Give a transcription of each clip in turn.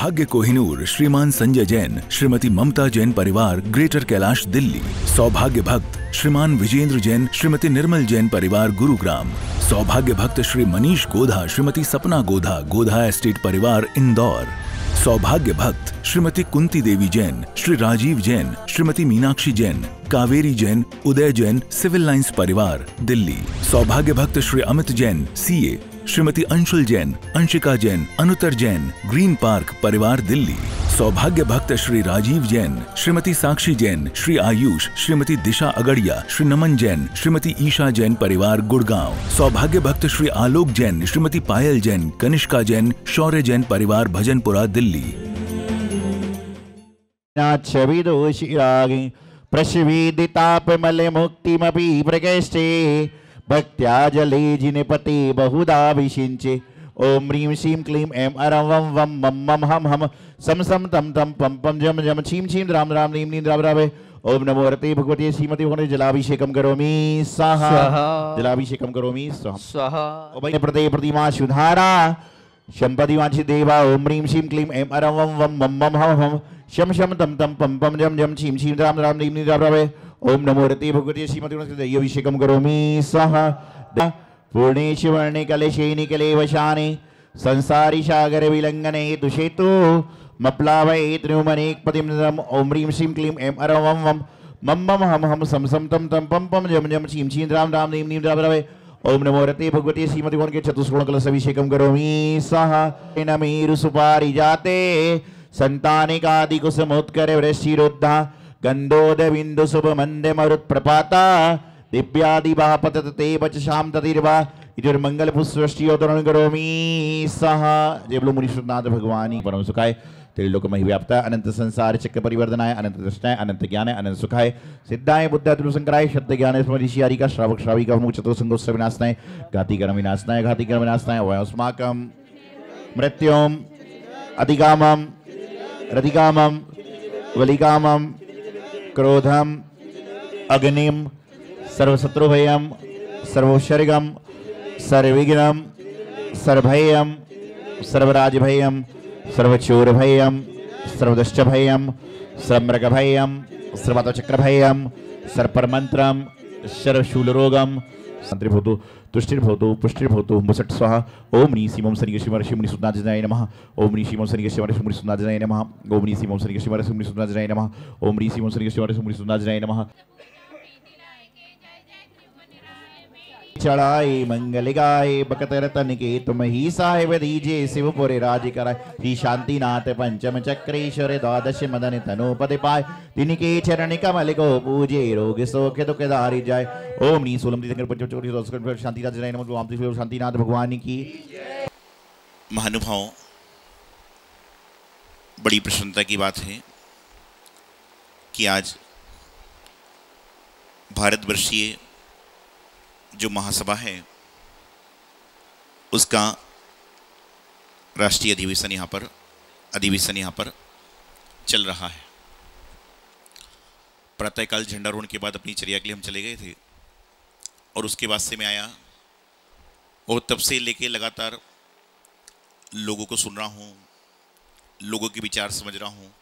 सौभाग्य कोहिनूर श्रीमान संजय जैन श्रीमती ममता जैन परिवार ग्रेटर कैलाश दिल्ली। सौभाग्य भक्त श्रीमान विजेंद्र जैन श्रीमती निर्मल जैन परिवार गुरुग्राम। सौभाग्य भक्त श्री मनीष गोधा श्रीमती सपना गोधा गोधा एस्टेट परिवार इंदौर। सौभाग्य भक्त श्रीमती कुंती देवी जैन श्री राजीव जैन श्रीमती मीनाक्षी जैन कावेरी जैन उदय जैन सिविल लाइंस परिवार दिल्ली। सौभाग्य भक्त Shri Amit Jain CA Shrimati Anshul Jain Anshika Jain Anuttar Jain green park परिवार दिल्ली। सौभाग्य भक्त श्री राजीव जैन श्रीमती साक्षी जैन श्री आयुष श्रीमती दिशा अगड़िया श्री नमन जैन श्रीमती ईशा जैन परिवार गुड़गांव। सौभाग्य भक्त श्री आलोक जैन श्रीमती पायल जैन कनिष्का जैन शौर्य जैन परिवार भजनपुरा दिल्ली। प्रश्वेदितापमलमुक्तिमपि प्रकृष्टे भक्त्या जले जिनपते बहुधा विषिञ्चे। ओम ह्रीं श्रीं क्लीं ऐं अरं वं वं मं मं हं हं सं सं तं तं पं पं जं जं छीं छीं द्रां द्रां नीं नीं द्रां द्रां। ओम नमो रते भगवते श्रीमती भगवते जलाभिषेकं करोमि स्वाहा जलाभिषेकं करोमि स्वाहा। ओम प्रते प्रतिमा सुधारा शंपति वांछि देवा। ओम ह्रीं श्रीं क्लीं ऐं अरं वं वं मं मं हं हं शं शं तं तं पं पं जं जं छीं छीं द्रां द्रां नीं नीं द्रां द्रां। ओम नमो रते भगवते श्रीमती भगवते दैवाभिषेकं करोमि स्वाहा। पूर्णेश वर्णे कलशेनि कलेवशानि संसारी सागर विलंघने दुषेतु मप्लावये त्रिमनेकपतिं। ओम ह्रीं श्रीं क्लीं ऐं अरं वं वं मं मं हं हं सं सं तं तं पं पं जं जं छीं छीं द्रां द्रां नीं नीं द्रां द्रां। ओम नमो रते भगवते श्रीमती भगवते चतुष्कोण कलशाभिषेकं करोमि स्वाहा। नमीरु सुपारि जाते संतानिकादि कुसुमोत्कर वृष्टिरुद्धा गंधोद बिंदु शुभ मंदे मरुत प्रपाता दिव्यादि बापतत ते बच शाम ततिर्वा इधर मंगल पुष्टि अवतरण करोमि स्वाहा। जय बोलो मुनीश्वरनाथ भगवानी परम सुखाय त्रिलोक महि व्याप्ता अनंत संसार चक्र परिवर्तनाय अनंत दृष्टाय अनंत ज्ञान अनंत सुखाय सिद्धाय बुद्धाय त्रिशंकराय शब्द ज्ञान स्मृतिशियारी का श्रावक श्राविका मुख चतुर्संगोस्त्र विनाशनाय घाति कर्म विनाशनाय वयस्माकं मृत्युम अधिकामम रतिकामम वलिकामम क्रोधम अग्निम सर्वशत्रुभयम सर्वोत्सर्गम सर्वविघ्नम सर्वभयम सर्वराजभयम सर्वचोरभयम सर्वदुष्टभयम सर्वमृगभयम सर्वचक्रभयम सर्वपरमंत्रम सर्वशूलरोगम संत्रिभूतु तुष्टिर्भूतु पुष्टिर्भूतु मुसट स्वाहा। ओम नी सीमं सनिके शिवमर्षि मुनिसुनाजनाय नमः। ओम नी सीमं सनिके शिवमर्षि मुनिसुनाजनाय नमः। ओम नी सीमं सनिके शिवमर्षि मुनिसुनाजनाय नमः। ओम नी सीमं सनिके शिवमर्षि मुनिसुनाजनाय नमः। चढ़ाए मंगल गाए बकत रतन के तुम ही साहेब दीजे शिवपुरे राज कराए। श्री शांतिनाथ पंचम चक्रेश्वर द्वादश मदन तनोपति पाए तिनके चरण कमल को पूजे रोग शोक दुख दारी जाए। ओम नी सोलम शांतिनाथ नमः। शांतिनाथ भगवान की। महानुभाव, बड़ी प्रसन्नता की बात है कि आज भारतवर्षीय जो महासभा है उसका राष्ट्रीय अधिवेशन यहाँ पर चल रहा है। प्रातःकाल झंडारोहण के बाद अपनी चर्या के लिए हम चले गए थे और उसके बाद से मैं आया और तब से लेके लगातार लोगों को सुन रहा हूँ, लोगों के विचार समझ रहा हूँ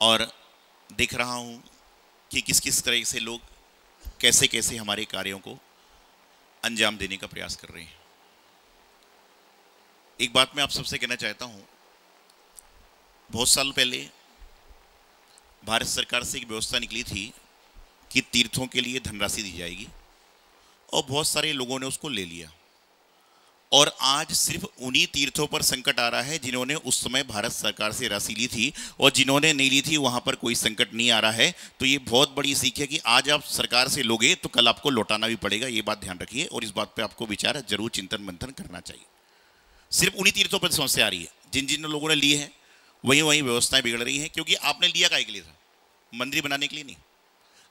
और देख रहा हूँ कि किस किस तरह से लोग कैसे कैसे हमारे कार्यों को अंजाम देने का प्रयास कर रहे हैं। एक बात मैं आप सबसे कहना चाहता हूं, बहुत साल पहले भारत सरकार से एक व्यवस्था निकली थी कि तीर्थों के लिए धनराशि दी जाएगी और बहुत सारे लोगों ने उसको ले लिया और आज सिर्फ उन्हीं तीर्थों पर संकट आ रहा है जिन्होंने उस समय भारत सरकार से राशि ली थी और जिन्होंने नहीं ली थी वहां पर कोई संकट नहीं आ रहा है। तो ये बहुत बड़ी सीख है कि आज आप सरकार से लोगे तो कल आपको लौटाना भी पड़ेगा। ये बात ध्यान रखिए और इस बात पे आपको विचार जरूर चिंतन मंथन करना चाहिए। सिर्फ उन्हीं तीर्थों पर समस्या आ रही है, जिन जिन लोगों ने लिए हैं वहीं वहीं व्यवस्थाएं बिगड़ रही हैं, क्योंकि आपने लिया काहे के लिए था? मंदिर बनाने के लिए नहीं।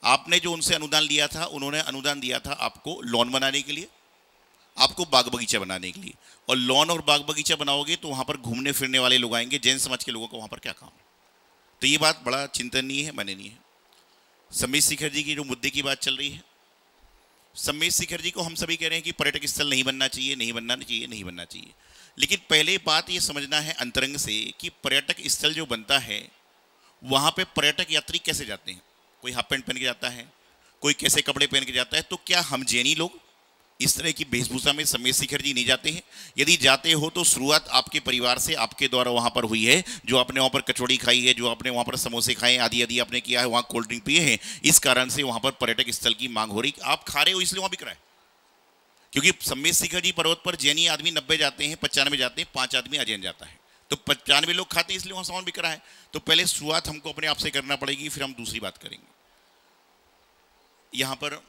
आपने जो उनसे अनुदान लिया था, उन्होंने अनुदान दिया था आपको लॉन बनाने के लिए, आपको बाग बगीचा बनाने के लिए। और लॉन और बाग बगीचा बनाओगे तो वहाँ पर घूमने फिरने वाले लोग आएंगे, जैन समाज के लोगों को वहाँ पर क्या काम है? तो ये बात बड़ा चिंतनीय है, माननीय है। सम्मेद शिखर जी की जो मुद्दे की बात चल रही है, सम्मेद शिखर जी को हम सभी कह रहे हैं कि पर्यटक स्थल नहीं बनना चाहिए, नहीं बनना चाहिए, नहीं बनना चाहिए। लेकिन पहले बात ये समझना है अंतरंग से कि पर्यटक स्थल जो बनता है वहाँ पे पर्यटक यात्री कैसे जाते हैं। कोई हाफ पैंट पहन के जाता है, कोई कैसे कपड़े पहन के जाता है। तो क्या हम जैनी लोग इस तरह की वेशभूषा में समेत शिखर जी नहीं जाते हैं? यदि जाते हो तो शुरुआत आपके परिवार से, आपके द्वारा वहाँ पर हुई है। जो आपने वहाँ पर कचौड़ी खाई है, जो आपने वहाँ पर समोसे खाए, आदि आदि आपने किया है, वहाँ कोल्ड ड्रिंक पिए हैं, इस कारण से वहाँ पर पर्यटक स्थल की मांग हो रही। आप खा रहे हो इसलिए वहाँ बिक रहा है। क्योंकि समेत शिखर जी पर्वत पर जैनी आदमी 90 जाते हैं, 95 जाते हैं, 5 आदमी अजैन जाता है। तो 95 लोग खाते हैं इसलिए वहाँ सामान बिक रहा है। तो पहले शुरुआत हमको अपने आप से करना पड़ेगी, फिर हम दूसरी बात करेंगे। यहाँ पर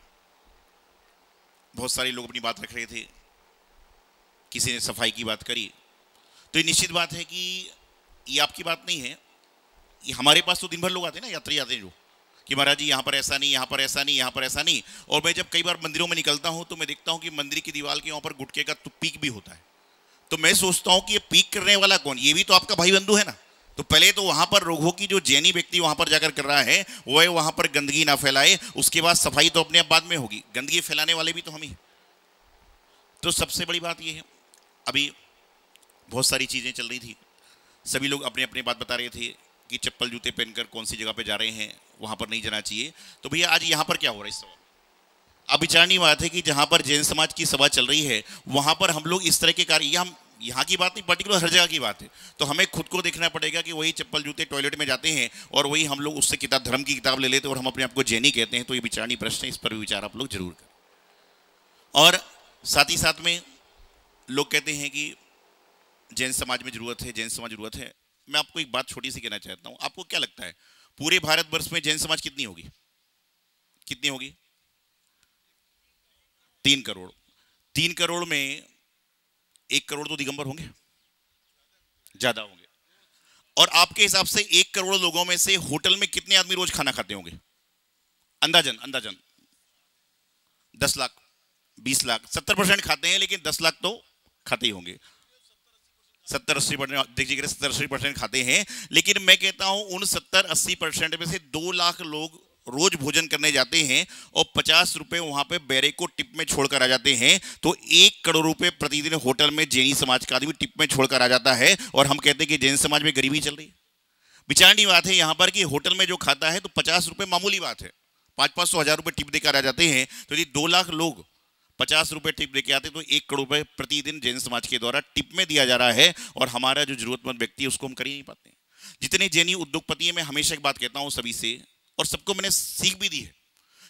बहुत सारे लोग अपनी बात रख रहे थे, किसी ने सफाई की बात करी। तो ये निश्चित बात है कि ये आपकी बात नहीं है, ये हमारे पास तो दिन भर लोग आते हैं ना, यात्री आते हैं जो कि महाराज जी यहाँ पर ऐसा नहीं, यहाँ पर ऐसा नहीं, यहाँ पर ऐसा नहीं। और मैं जब कई बार मंदिरों में निकलता हूँ तो मैं देखता हूँ कि मंदिर की दीवार के वहाँ पर गुटके का पीक भी होता है। तो मैं सोचता हूँ कि ये पीक करने वाला कौन? ये भी तो आपका भाई बंधु है ना। तो पहले तो वहाँ पर रोगों की जो जैनी व्यक्ति वहाँ पर जाकर कर रहा है वह वहाँ पर गंदगी ना फैलाए। उसके बाद सफाई तो अपने आप बाद में होगी, गंदगी फैलाने वाले भी तो हम ही। तो सबसे बड़ी बात ये है, अभी बहुत सारी चीज़ें चल रही थी, सभी लोग अपने अपने बात बता रहे थे कि चप्पल जूते पहनकर कौन सी जगह पे जा रहे हैं, वहाँ पर नहीं जाना चाहिए। तो भैया आज यहाँ पर क्या हो रहा है इस सवाल? अब विचारनीय बात है कि जहाँ पर जैन समाज की सभा चल रही है वहाँ पर हम लोग इस तरह के कार्य, हम यहाँ की बात नहीं, पर्टिकुलर हर जगह की बात है। तो हमें खुद को देखना पड़ेगा कि वही चप्पल जूते टॉयलेट में जाते हैं और वही हम लोग उससे किताब, धर्म की किताब ले लेते हैं और हम अपने आप को जैनी कहते हैं। तो ये विचारणीय प्रश्न है, इस पर भी विचार आप लोग जरूर करें। और साथ ही साथ में लोग कहते हैं कि जैन समाज में जरूरत है, जैन समाज जरूरत है। मैं आपको एक बात छोटी सी कहना चाहता हूँ। आपको क्या लगता है पूरे भारतवर्ष में जैन समाज कितनी होगी? कितनी होगी? 3 करोड़। 3 करोड़ में 1 करोड़ तो दिगंबर होंगे, ज्यादा होंगे। और आपके हिसाब से 1 करोड़ लोगों में से होटल में कितने आदमी रोज खाना खाते होंगे? अंदाजन अंदाजन 10 लाख, 20 लाख, 70% खाते हैं, लेकिन 10 लाख तो खाते ही होंगे। 70-80% देखिए, 70-80% खाते हैं। लेकिन मैं कहता हूं उन 70-80% में से 2 लाख लोग रोज भोजन करने जाते हैं और 50 रुपए वहां पे बैरे को टिप में छोड़कर आ जाते हैं। तो 1 करोड़ रुपए प्रतिदिन होटल में जैनी समाज का आदमी टिप में छोड़कर आ जाता है और हम कहते हैं कि जैन समाज में गरीबी चल रही है। विचारनीय बात है यहाँ पर कि होटल में जो खाता है तो 50 रुपए मामूली बात है, 500-500 हज़ार रुपए टिप देकर आ जाते हैं। तो यदि 2 लाख लोग 50 रुपए टिप देके आते तो 1 करोड़ रुपए प्रतिदिन जैन समाज के द्वारा टिप में दिया जा रहा है। और हमारा जो जरूरतमंद व्यक्ति है उसको हम कर ही नहीं पाते। जितने जैनी उद्योगपति है, मैं हमेशा एक बात कहता हूँ सभी से, और सबको मैंने सीख भी दी है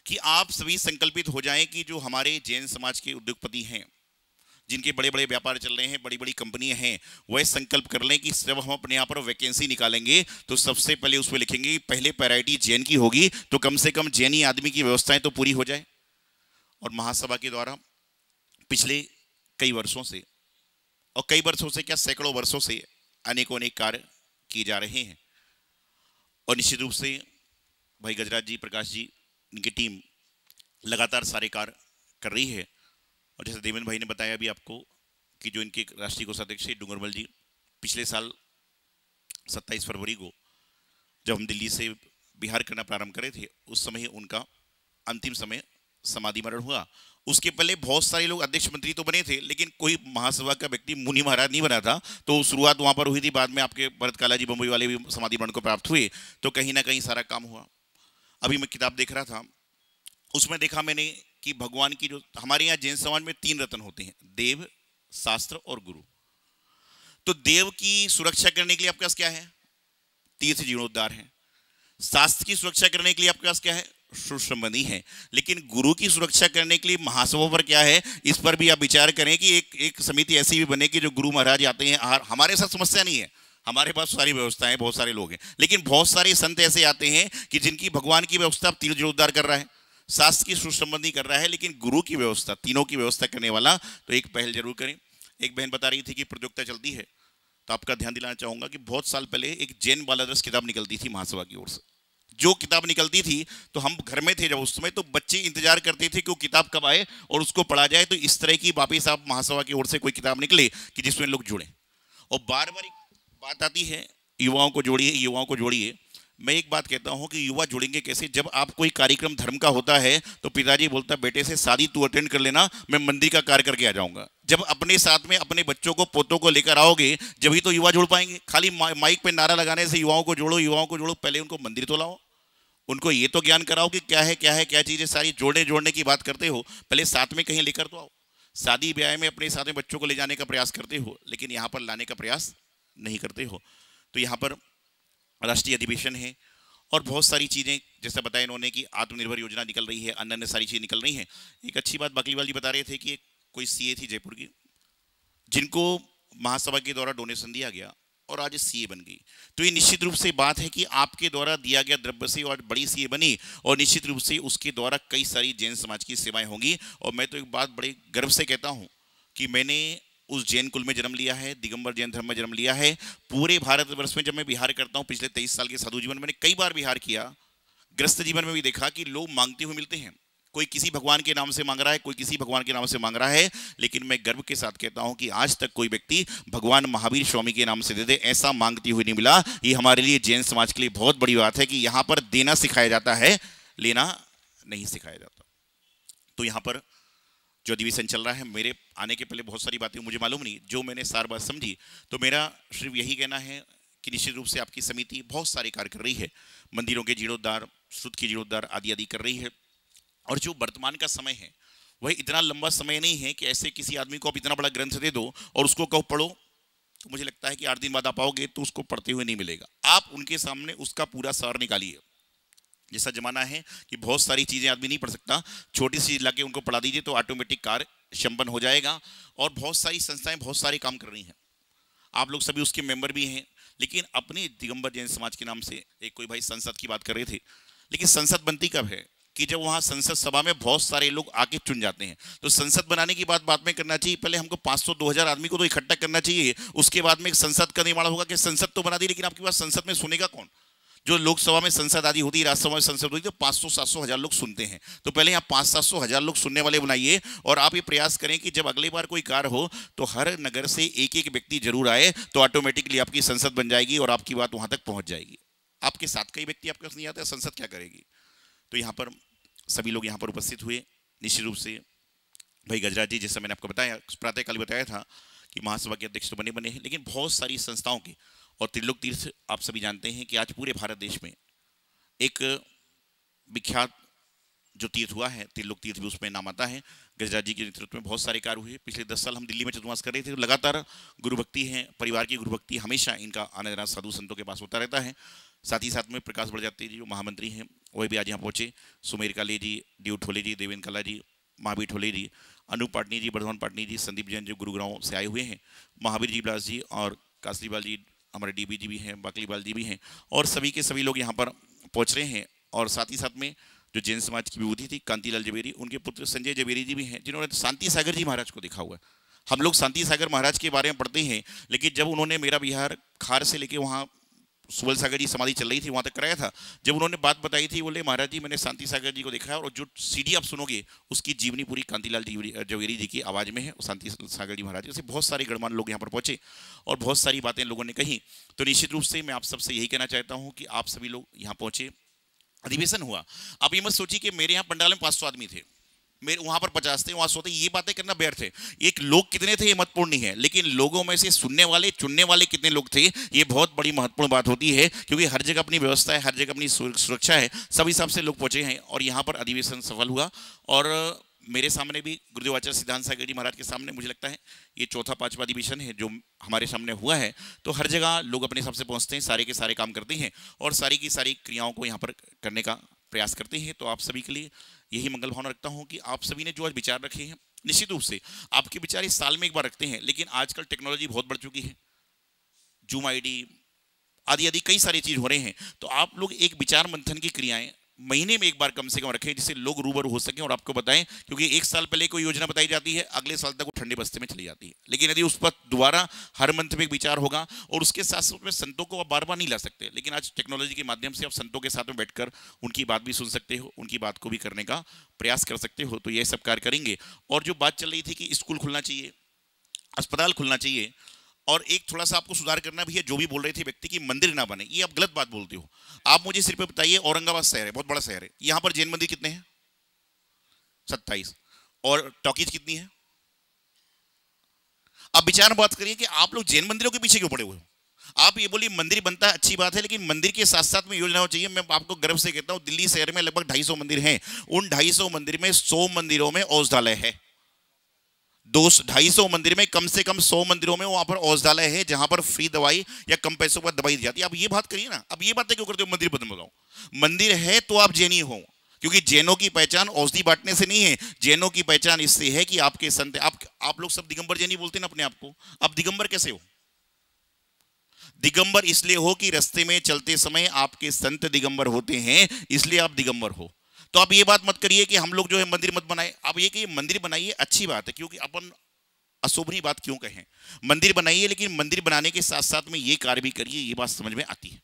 कि आप सभी संकल्पित हो जाएं कि जो हमारे जैन समाज के उद्योगपति हैं, जिनके बड़े बड़े व्यापार चल रहे हैं, बड़ी बड़ी कंपनियां हैं, वह संकल्प कर लें कि जब हम अपने यहाँ पर वैकेंसी निकालेंगे तो सबसे पहले उसमें लिखेंगे कि पहले प्रायोरिटी जैन की होगी, तो कम से कम जैनी आदमी की व्यवस्थाएं तो पूरी हो जाए। और महासभा के द्वारा पिछले कई वर्षों से, और कई वर्षों से क्या सैकड़ों वर्षों से अनेकों अनेक कार्य किए जा रहे हैं। और निश्चित रूप से भाई गजराज जी, प्रकाश जी, इनकी टीम लगातार सारे कार्य कर रही है। और जैसे देवेंद्र भाई ने बताया भी आपको कि जो इनके राष्ट्रीय कोषाध्यक्ष डूंगरमल जी, पिछले साल 27 फरवरी को जब हम दिल्ली से बिहार करना प्रारंभ करे थे, उस समय उनका अंतिम समय समाधि मरण हुआ। उसके पहले बहुत सारे लोग अध्यक्ष मंत्री तो बने थे, लेकिन कोई महासभा का व्यक्ति मुनि महाराज नहीं बना था। तो शुरुआत वहाँ पर हुई थी, बाद में आपके भरत काला जी बम्बई वाले भी समाधि मरण को प्राप्त हुए। तो कहीं ना कहीं सारा काम हुआ। अभी मैं किताब देख रहा था, उसमें देखा मैंने कि भगवान की जो हमारे यहाँ जैन समाज में 3 रत्न होते हैं, देव, शास्त्र और गुरु। तो देव की सुरक्षा करने के लिए आपके पास क्या है? तीर्थ जीर्णोद्धार है। शास्त्र की सुरक्षा करने के लिए आपके पास क्या है? सुसंबंधी है। लेकिन गुरु की सुरक्षा करने के लिए महासभा पर क्या है, इस पर भी आप विचार करें कि एक समिति ऐसी भी बने कि जो गुरु महाराज आते हैं। हमारे साथ समस्या नहीं है, हमारे पास सारी व्यवस्थाएं, बहुत सारे लोग हैं, लेकिन बहुत सारे संत ऐसे आते हैं कि जिनकी भगवान की व्यवस्था तीर्थ जीर्णोद्धार कर रहा है, शास्त्र की सुसंबंधी कर रहा है, लेकिन गुरु की व्यवस्था, तीनों की व्यवस्था करने वाला तो एक पहल जरूर करें। एक बहन बता रही थी कि प्रतियोगिता चलती है, तो आपका ध्यान दिलाना चाहूंगा कि बहुत साल पहले एक जैन बालादर्श किताब निकलती थी महासभा की ओर से। जो किताब निकलती थी तो हम घर में थे जब उस समय, तो बच्चे इंतजार करते थे कि वो किताब कब आए और उसको पढ़ा जाए। तो इस तरह की वापिस आप महासभा की ओर से कोई किताब निकले कि जिसमें लोग जुड़े। और बार बार एक बात आती है, युवाओं को जोड़िए, युवाओं को जोड़िए। मैं एक बात कहता हूं कि युवा जुड़ेंगे कैसे? जब आप कोई कार्यक्रम धर्म का होता है तो पिताजी बोलता बेटे से शादी तू अटेंड कर लेना, मैं मंदिर का कार्य करके आ जाऊंगा। जब अपने साथ में अपने बच्चों को, पोतों को लेकर आओगे, जब ही तो युवा जुड़ पाएंगे। खाली माइक पे नारा लगाने से युवाओं को जोड़ो, युवाओं को जोड़ो, पहले उनको मंदिर तो लाओ, उनको ये तो ज्ञान कराओ कि क्या है क्या चीज़ें, सारी जोड़ने की बात करते हो, पहले साथ में कहीं लेकर तो आओ। शादी ब्याह में अपने साथ में बच्चों को ले जाने का प्रयास करते हो, लेकिन यहाँ पर लाने का प्रयास नहीं करते हो। तो यहाँ पर राष्ट्रीय अधिवेशन है और बहुत सारी चीज़ें जैसा बताया इन्होंने कि आत्मनिर्भर योजना निकल रही है, अन्य सारी चीज़ें निकल रही हैं। एक अच्छी बात बाकलीवाल जी बता रहे थे कि कोई सीए थी जयपुर की, जिनको महासभा के द्वारा डोनेशन दिया गया और आज सीए बन गई। तो ये निश्चित रूप से बात है कि आपके द्वारा दिया गया द्रव्य से और बड़ी सीए बनी, और निश्चित रूप से उसके द्वारा कई सारी जैन समाज की सेवाएं होंगी। और मैं तो एक बात बड़े गर्व से कहता हूँ कि मैंने उस जैन कुल में जन्म लिया है, दिगंबर जैन धर्म में जन्म लिया है। पूरे भारतवर्ष में जब मैं विहार करता हूँ, पिछले 23 साल के साधु जीवन में मैंने कई बार विहार किया, ग्रस्त जीवन में भी देखा कि लोग मांगते हुए मिलते हैं। कोई किसी भगवान के नाम से मांग रहा है, कोई किसी भगवान के नाम से मांग रहा है, लेकिन मैं गर्व के साथ कहता हूं कि आज तक कोई व्यक्ति भगवान महावीर स्वामी के नाम से दे दे ऐसा मांगते हुए नहीं मिला। ये हमारे लिए, जैन समाज के लिए बहुत बड़ी बात है कि यहाँ पर देना सिखाया जाता है, लेना नहीं सिखाया जाता। तो यहाँ पर जो अधिवेशन चल रहा है, मेरे आने के पहले बहुत सारी बातें मुझे मालूम नहीं, जो मैंने सार बात समझी, तो मेरा सिर्फ यही कहना है कि निश्चित रूप से आपकी समिति बहुत सारे कार्य कर रही है, मंदिरों के जीर्णोद्धार, शुद्ध की जीर्णोद्धार आदि आदि कर रही है। और जो वर्तमान का समय है वह इतना लंबा समय नहीं है कि ऐसे किसी आदमी को आप इतना बड़ा ग्रंथ दे दो और उसको कहो पढ़ो, तो मुझे लगता है कि 8 दिन बाद आप आओगे तो उसको पढ़ते हुए नहीं मिलेगा। आप उनके सामने उसका पूरा सार निकालिए। जैसा जमाना है कि बहुत सारी चीज़ें आदमी नहीं पढ़ सकता, छोटी सी चीज़ लाके उनको पढ़ा दीजिए तो ऑटोमेटिक कार्य संपन्न हो जाएगा। और बहुत सारी संस्थाएं बहुत सारे काम कर रही हैं, आप लोग सभी उसके मेंबर भी हैं। लेकिन अपने दिगंबर जैन समाज के नाम से एक कोई भाई संसद की बात कर रहे थे, लेकिन संसद बनती कब है कि जब वहां संसद सभा में बहुत सारे लोग आके चुन जाते हैं। तो संसद बनाने की बात बाद में करना चाहिए, पहले हमको 500-2000 आदमी को तो इकट्ठा करना चाहिए, उसके बाद में एक संसद का निर्माण होगा। कि संसद तो बना दी, लेकिन आपके पास संसद में सुनेगा कौन? जो लोकसभा में संसद आदि होती है, राज्यसभा में संसद होती है, तो 500-700 हजार लोग सुनते हैं। तो पहले यहाँ 500-700 हजार लोग सुनने वाले बनाइए। और आप ये प्रयास करें कि जब अगली बार कोई कार्य हो तो हर नगर से एक एक व्यक्ति जरूर आए, तो ऑटोमेटिकली आपकी संसद बन जाएगी और आपकी बात वहां तक पहुंच जाएगी। आपके साथ कई व्यक्ति आपके पास नहीं आते, संसद क्या करेगी? तो यहाँ पर सभी लोग यहाँ पर उपस्थित हुए। निश्चित रूप से भाई गजराज जी, जैसा मैंने आपको बताया, प्रातःकाल बताया था कि महासभा के अध्यक्ष तो बने हैं, लेकिन बहुत सारी संस्थाओं के, और त्रिलोक तीर्थ आप सभी जानते हैं कि आज पूरे भारत देश में एक विख्यात जो तीर्थ हुआ है, त्रिलोक तीर्थ भी उसमें नाम आता है। गजराज जी के नेतृत्व में बहुत सारे कार्य हुए। पिछले 10 साल हम दिल्ली में चतुर्मास कर रहे थे, तो लगातार गुरु भक्ति है, परिवार की गुरु भक्ति, हमेशा इनका आना जाना साधु संतों के पास होता रहता है। साथ ही साथ में प्रकाश बड़जात्या जी जो महामंत्री हैं, वह भी आज यहाँ पहुँचे। सुमेर काले जी, डी ठोले जी, देवेंद्र कला जी, महावीर ठोले जी, अनूप पाटनी जी, बर्धमान पाटनी जी, संदीप जैन जो गुरुग्राम से आए हुए हैं, महावीर जी बिलास जी और कासलीबाल जी, हमारे डीबी जी भी हैं, बाकलीबाल जी भी हैं, और सभी के सभी लोग यहाँ पर पहुँच रहे हैं। और साथ ही साथ में जो जैन समाज की विभूति थी कांतिलाल जवेरी, उनके पुत्र संजय जवेरी जी भी हैं, जिन्होंने शांति सागर जी महाराज को देखा हुआ है। हम लोग शांति सागर महाराज के बारे में पढ़ते हैं, लेकिन जब उन्होंने मेरा बिहार खार से लेके वहाँ सुबल सागर जी समाधि चल रही थी वहाँ तक कराया था, जब उन्होंने बात बताई थी, बोले महाराज जी मैंने शांति सागर जी को देखा है, और जो सीडी आप सुनोगे उसकी जीवनी पूरी कांतिलाल जवेरी जी की आवाज़ में है, शांति सागर जी महाराज। ऐसे बहुत सारे गणमान्य लोग यहाँ पर पहुँचे और बहुत सारी बातें लोगों ने कही। तो निश्चित रूप से मैं आप सबसे यही कहना चाहता हूँ कि आप सभी लोग यहाँ पहुँचे, अधिवेशन हुआ। आप ये मत सोचिए कि मेरे यहाँ पंडाल में 500 आदमी थे, मेरे वहाँ पर 50 थे, वहाँ 100 थे, ये बातें करना व्यर्थ है। एक लोग कितने थे ये महत्वपूर्ण नहीं है, लेकिन लोगों में से सुनने वाले, चुनने वाले कितने लोग थे, ये बहुत बड़ी महत्वपूर्ण बात होती है। क्योंकि हर जगह अपनी व्यवस्था है, हर जगह अपनी सुरक्षा है, सब हिसाब से लोग पहुँचे हैं और यहाँ पर अधिवेशन सफल हुआ। और मेरे सामने भी गुरुदेव आचार्य सिद्धांत सागर जी महाराज के सामने मुझे लगता है ये 4था-5वां अधिवेशन है जो हमारे सामने हुआ है। तो हर जगह लोग अपने हिसाब से पहुँचते हैं, सारे के सारे काम करते हैं और सारी की सारी क्रियाओं को यहाँ पर करने का प्रयास करते हैं। तो आप सभी के लिए यही मंगल भावना रखता हूं कि आप सभी ने जो आज विचार रखे हैं, निश्चित रूप से आपके विचार इस साल में एक बार रखते हैं, लेकिन आजकल टेक्नोलॉजी बहुत बढ़ चुकी है, जूम आईडी आदि आदि कई सारी चीज हो रहे हैं। तो आप लोग एक विचार मंथन की क्रियाएं महीने में एक बार कम से कम रखें, जिससे लोग रूबरू हो सकें और आपको बताएं। क्योंकि एक साल पहले कोई योजना बताई जाती है, अगले साल तक वो ठंडे बस्ते में चली जाती है, लेकिन यदि उस पर दोबारा हर मंथ में एक विचार होगा, और उसके साथ साथ में संतों को आप बार बार नहीं ला सकते, लेकिन आज टेक्नोलॉजी के माध्यम से आप संतों के साथ में बैठकर उनकी बात भी सुन सकते हो, उनकी बात को भी करने का प्रयास कर सकते हो। तो ये सब कार्य करेंगे। और जो बात चल रही थी कि स्कूल खुलना चाहिए, अस्पताल खुलना चाहिए, और एक थोड़ा सा आपको सुधार करना भी है, जो भी बोल रहे थे व्यक्ति कि मंदिर ना बने, ये आप गलत बात बोलते हो। आप मुझे सिर्फ बताइए, औरंगाबाद शहर है, बहुत बड़ा शहर है, यहां पर जैन मंदिर कितने हैं? 27। और टॉकीज कितनी है? अब विचार बात करिए कि आप लोग जैन मंदिरों के पीछे क्यों पड़े हुए हो? आप ये बोलिए मंदिर बनता है, अच्छी बात है, लेकिन मंदिर के साथ साथ में योजना हो चाहिए। मैं आपको गर्व से कहता हूं, दिल्ली शहर में लगभग 250 मंदिर हैं। उन 250 मंदिर में 100 मंदिरों में औषधालय है। 250 मंदिर में कम से कम 100 मंदिरों में वहां पर औषधालय है, जहां पर फ्री दवाई या कम पैसों पर दवाई दी जाती है। अब ये बात करिए ना, अब ये बातें क्यों करते हो? मंदिर बदल बताओ, मंदिर है तो आप जैनी हो, क्योंकि जैनों की पहचान औषधि बांटने से नहीं है। जैनों की पहचान इससे है कि आपके संत, आप लोग सब दिगंबर जैनी बोलते हैं ना अपने आप को। आप दिगंबर कैसे हो? दिगंबर इसलिए हो कि रास्ते में चलते समय आपके संत दिगंबर होते हैं, इसलिए आप दिगंबर हो। तो आप ये बात मत करिए कि हम लोग जो है मंदिर मत बनाए। आप ये कि मंदिर बनाइए, अच्छी बात है, क्योंकि अपन अशोभनीय बात क्यों कहें, मंदिर बनाइए, लेकिन मंदिर बनाने के साथ साथ में ये कार्य भी करिए, ये बात समझ में आती है।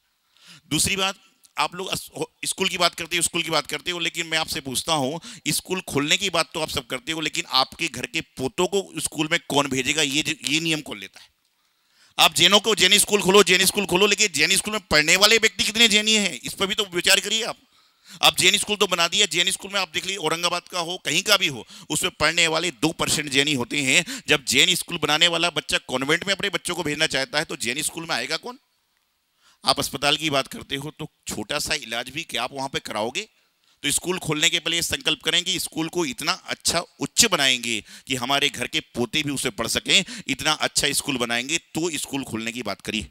दूसरी बात, आप लोग स्कूल की बात करते हो, स्कूल की बात करते हो, लेकिन मैं आपसे पूछता हूं, स्कूल खोलने की बात तो आप सब करते हो, लेकिन आपके घर के पोतों को स्कूल में कौन भेजेगा? ये नियम कौन लेता है? आप जैनों को जैनी स्कूल खोलो, जैनी स्कूल खोलो, लेकिन जैनी स्कूल में पढ़ने वाले व्यक्ति कितने जैनी हैं, इस पर भी तो विचार करिए आप। जैन स्कूल तो बना दिया, जैन स्कूल में आप देख लीजिए, औरंगाबाद का हो, कहीं का भी हो, उसमें पढ़ने वाले 2% जैनी होते हैं। जब जैन स्कूल बनाने वाला बच्चा कॉन्वेंट में अपने बच्चों को भेजना चाहता है, तो जैन स्कूल में आएगा कौन? आप अस्पताल की बात करते हो, तो छोटा सा इलाज भी क्या आप वहां पे कराओगे? तो स्कूल खोलने के पहले संकल्प करेंगे, स्कूल को इतना अच्छा उच्च बनाएंगे कि हमारे घर के पोते भी उसे पढ़ सकें, इतना अच्छा स्कूल बनाएंगे, तो स्कूल खोलने की बात करिए।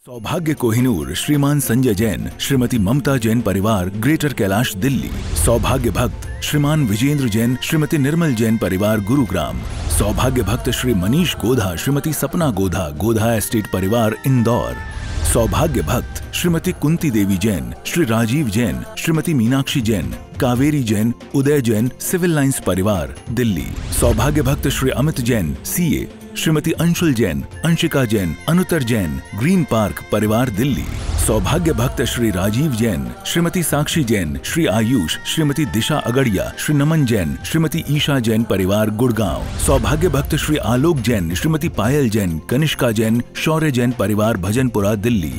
सौभाग्य कोहिनूर श्रीमान संजय जैन, श्रीमती ममता जैन परिवार, ग्रेटर कैलाश दिल्ली। सौभाग्य भक्त श्रीमान विजेंद्र जैन, श्रीमती निर्मल जैन परिवार, गुरुग्राम। सौभाग्य भक्त श्री मनीष गोधा, श्रीमती सपना गोधा, गोधा एस्टेट परिवार, इंदौर। सौभाग्य भक्त श्रीमती कुंती देवी जैन, श्री राजीव जैन, श्रीमती मीनाक्षी जैन, कावेरी जैन, उदय जैन, सिविल लाइंस परिवार, दिल्ली। सौभाग्य भक्त Shri Amit Jain, CA, Shrimati Anshul Jain, Anshika Jain, Anuttar Jain, green park परिवार, दिल्ली। सौभाग्य भक्त श्री राजीव जैन, श्रीमती साक्षी जैन, श्री आयुष, श्रीमती दिशा अगड़िया, श्री नमन जैन, श्रीमती ईशा जैन परिवार, गुड़गांव। सौभाग्य भक्त श्री आलोक जैन, श्रीमती पायल जैन, कनिष्का जैन, शौर्य जैन परिवार, भजनपुरा, दिल्ली।